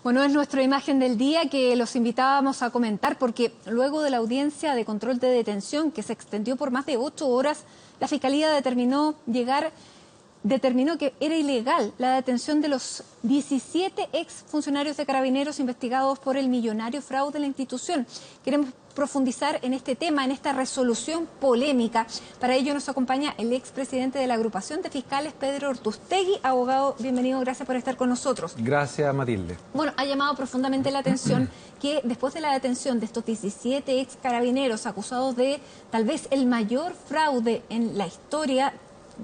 Bueno, es nuestra imagen del día que los invitábamos a comentar porque luego de la audiencia de control de detención que se extendió por más de 8 horas, la Fiscalía determinó que era ilegal la detención de los 17 exfuncionarios de Carabineros investigados por el millonario fraude de la institución. Queremos profundizar en este tema, en esta resolución polémica. Para ello nos acompaña el expresidente de la Agrupación de Fiscales, Pedro Ortustegui. Abogado, bienvenido, gracias por estar con nosotros. Gracias, Matilde. Bueno, ha llamado profundamente la atención que después de la detención de estos 17 ex carabineros acusados de tal vez el mayor fraude en la historia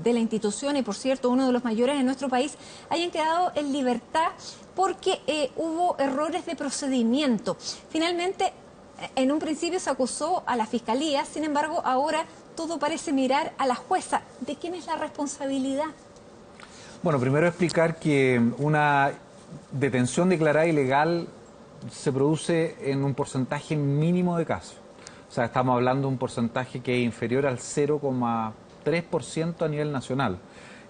de la institución y, por cierto, uno de los mayores en nuestro país, hayan quedado en libertad porque hubo errores de procedimiento. Finalmente, en un principio se acusó a la Fiscalía, sin embargo, ahora todo parece mirar a la jueza. ¿De quién es la responsabilidad? Bueno, primero explicar que una detención declarada ilegal se produce en un porcentaje mínimo de casos. O sea, estamos hablando de un porcentaje que es inferior al 0,3% a nivel nacional.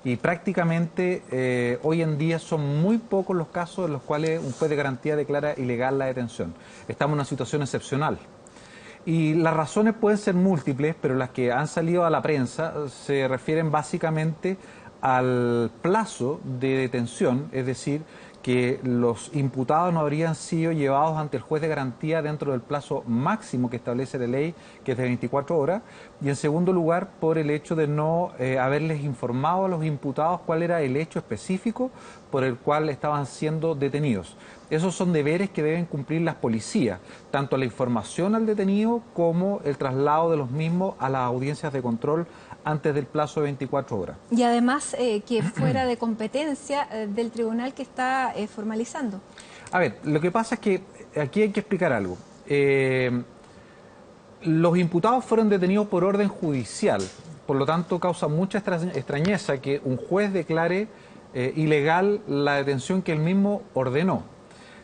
Y prácticamente hoy en día son muy pocos los casos en los cuales un juez de garantía declara ilegal la detención. Estamos en una situación excepcional. Y las razones pueden ser múltiples, pero las que han salido a la prensa se refieren básicamente al plazo de detención, es decir, que los imputados no habrían sido llevados ante el juez de garantía dentro del plazo máximo que establece la ley, que es de 24 horas, y en segundo lugar por el hecho de no haberles informado a los imputados cuál era el hecho específico por el cual estaban siendo detenidos. Esos son deberes que deben cumplir las policías, tanto la información al detenido como el traslado de los mismos a las audiencias de control antes del plazo de 24 horas. Y además que fuera de competencia del tribunal que está formalizando. A ver, lo que pasa es que aquí hay que explicar algo. Los imputados fueron detenidos por orden judicial, por lo tanto causa mucha extrañeza que un juez declare ilegal la detención que él mismo ordenó.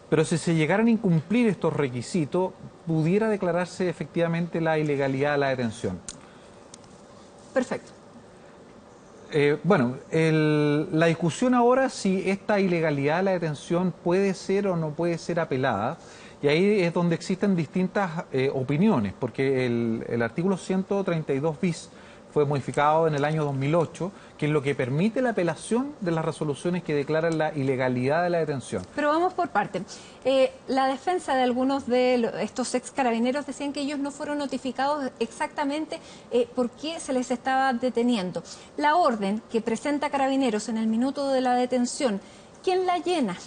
Pero si se llegaran a incumplir estos requisitos, pudiera declararse efectivamente la ilegalidad de la detención. Perfecto. Bueno, la discusión ahora es si esta ilegalidad de la detención puede ser o no puede ser apelada, y ahí es donde existen distintas opiniones, porque el artículo 132 bis fue modificado en el año 2008, que es lo que permite la apelación de las resoluciones que declaran la ilegalidad de la detención. Pero vamos por parte. La defensa de algunos de estos ex carabineros decían que ellos no fueron notificados exactamente por qué se les estaba deteniendo. La orden que presenta Carabineros en el minuto de la detención, ¿quién la llena?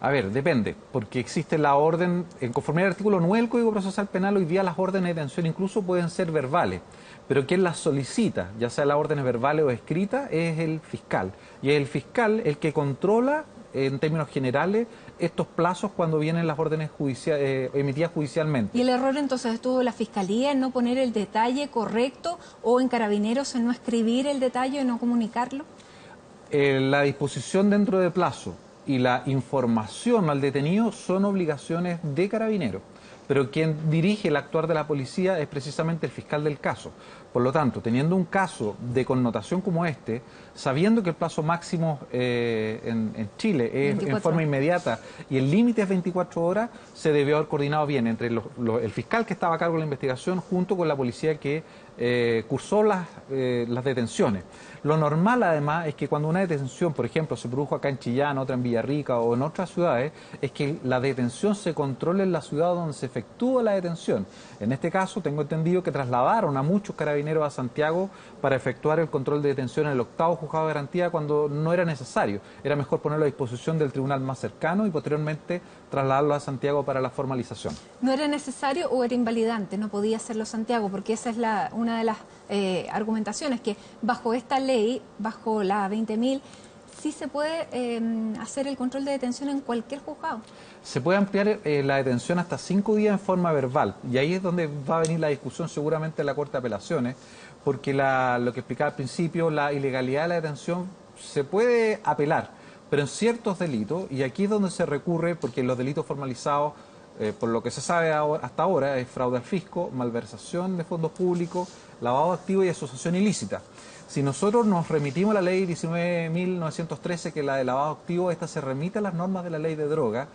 A ver, depende, porque existe la orden, en conformidad al artículo 9 del Código Procesal Penal, hoy día las órdenes de detención incluso pueden ser verbales, pero quien las solicita, ya sea las órdenes verbales o escritas, es el fiscal. Y es el fiscal el que controla, en términos generales, estos plazos cuando vienen las órdenes emitidas judicialmente. ¿Y el error entonces estuvo en la Fiscalía en no poner el detalle correcto o en Carabineros en no escribir el detalle y no comunicarlo? La disposición dentro de plazo y la información al detenido son obligaciones de Carabineros, pero quien dirige el actuar de la policía es precisamente el fiscal del caso. Por lo tanto, teniendo un caso de connotación como este, sabiendo que el plazo máximo en Chile es en forma inmediata y el límite es 24 horas, se debió haber coordinado bien entre el fiscal que estaba a cargo de la investigación junto con la policía que cursó las detenciones. Lo normal, además, es que cuando una detención, por ejemplo, se produjo acá en Chillán, otra en Villarrica o en otras ciudades, es que la detención se controle en la ciudad donde se efectúa la detención. En este caso, tengo entendido que trasladaron a muchos carabineros a Santiago para efectuar el control de detención en el 8º juzgado de garantía cuando no era necesario. Era mejor ponerlo a disposición del tribunal más cercano y posteriormente trasladarlo a Santiago para la formalización. ¿No era necesario o era invalidante? No podía hacerlo Santiago, porque esa es una de las argumentaciones, que bajo esta ley, bajo la 20.000, sí se puede hacer el control de detención en cualquier juzgado. Se puede ampliar la detención hasta 5 días en forma verbal, y ahí es donde va a venir la discusión seguramente en la Corte de Apelaciones, porque lo que explicaba al principio, la ilegalidad de la detención se puede apelar, pero en ciertos delitos, y aquí es donde se recurre, porque los delitos formalizados, por lo que se sabe hasta ahora, es fraude al fisco, malversación de fondos públicos, lavado de activos y asociación ilícita. Si nosotros nos remitimos a la ley 19.913, que es la de lavado de activos, esta se remite a las normas de la ley de droga,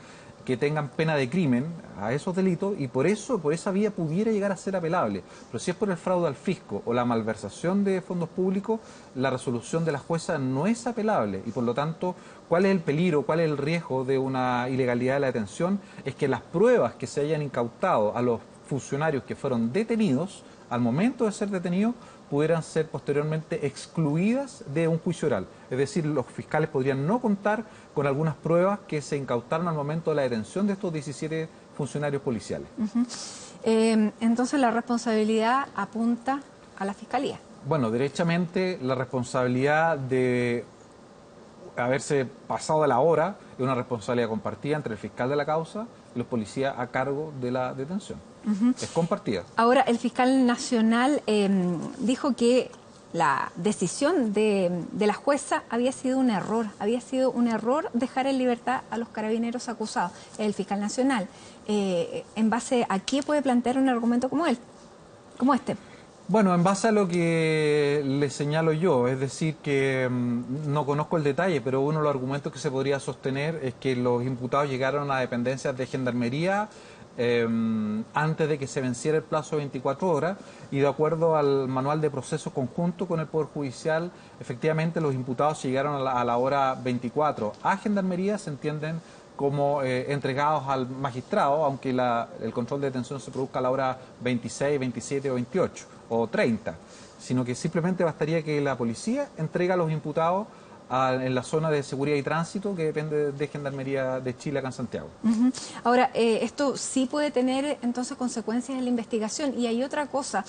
que tengan pena de crimen a esos delitos y por esa vía pudiera llegar a ser apelable. Pero si es por el fraude al fisco o la malversación de fondos públicos, la resolución de la jueza no es apelable y por lo tanto, ¿cuál es el peligro, cuál es el riesgo de una ilegalidad de la detención? Es que las pruebas que se hayan incautado a los funcionarios que fueron detenidos, al momento de ser detenidos, pudieran ser posteriormente excluidas de un juicio oral. Es decir, los fiscales podrían no contar con algunas pruebas que se incautaron al momento de la detención de estos 17 funcionarios policiales. Entonces la responsabilidad apunta a la Fiscalía. Bueno, derechamente la responsabilidad de haberse pasado de la hora es una responsabilidad compartida entre el fiscal de la causa y los policías a cargo de la detención. Es compartida. Ahora, el fiscal nacional dijo que la decisión de la jueza había sido un error dejar en libertad a los carabineros acusados. El fiscal nacional, ¿en base a qué puede plantear un argumento como este? Bueno, en base a lo que le señalo yo, es decir, que no conozco el detalle, pero uno de los argumentos que se podría sostener es que los imputados llegaron a dependencias de Gendarmería antes de que se venciera el plazo de 24 horas y de acuerdo al manual de proceso conjunto con el Poder Judicial, efectivamente los imputados llegaron a la hora 24 a Gendarmería, se entienden como entregados al magistrado, aunque el control de detención se produzca a la hora 26, 27 o 28 o 30, sino que simplemente bastaría que la policía entregue a los imputados en la zona de seguridad y tránsito que depende de Gendarmería de Chile acá en Santiago. Ahora, esto sí puede tener entonces consecuencias en la investigación y hay otra cosa,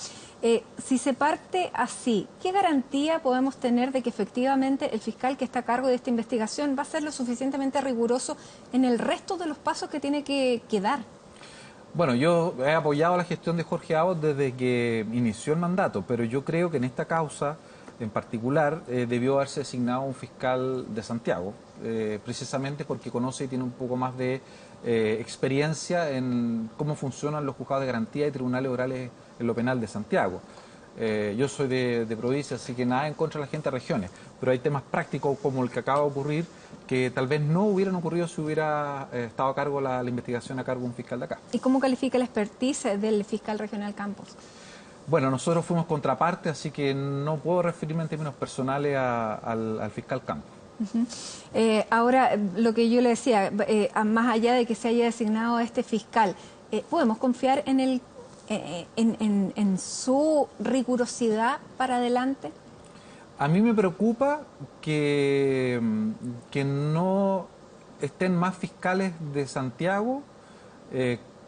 si se parte así, ¿qué garantía podemos tener de que efectivamente el fiscal que está a cargo de esta investigación va a ser lo suficientemente riguroso en el resto de los pasos que tiene que dar? Bueno, yo he apoyado la gestión de Jorge Abos desde que inició el mandato, pero yo creo que en esta causa en particular debió haberse designado un fiscal de Santiago, precisamente porque conoce y tiene un poco más de experiencia en cómo funcionan los juzgados de garantía y tribunales orales en lo penal de Santiago. Yo soy de provincia, así que nada en contra de la gente de regiones, pero hay temas prácticos como el que acaba de ocurrir que tal vez no hubieran ocurrido si hubiera estado a cargo la investigación a cargo de un fiscal de acá. ¿Y cómo califica la expertise del fiscal regional Campos? Bueno, nosotros fuimos contraparte, así que no puedo referirme en términos personales al fiscal Campos. Ahora, lo que yo le decía, más allá de que se haya designado a este fiscal, ¿podemos confiar en su rigurosidad para adelante? A mí me preocupa que no estén más fiscales de Santiago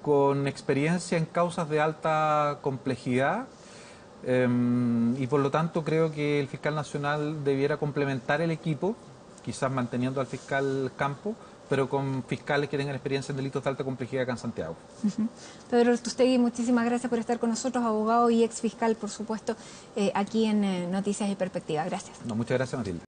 con experiencia en causas de alta complejidad y por lo tanto creo que el fiscal nacional debiera complementar el equipo, quizás manteniendo al fiscal Campo, pero con fiscales que tengan experiencia en delitos de alta complejidad acá en Santiago. Pedro Ortuztegui, muchísimas gracias por estar con nosotros, abogado y ex fiscal, por supuesto, aquí en Noticias y Perspectiva. Gracias. No, muchas gracias, Matilde.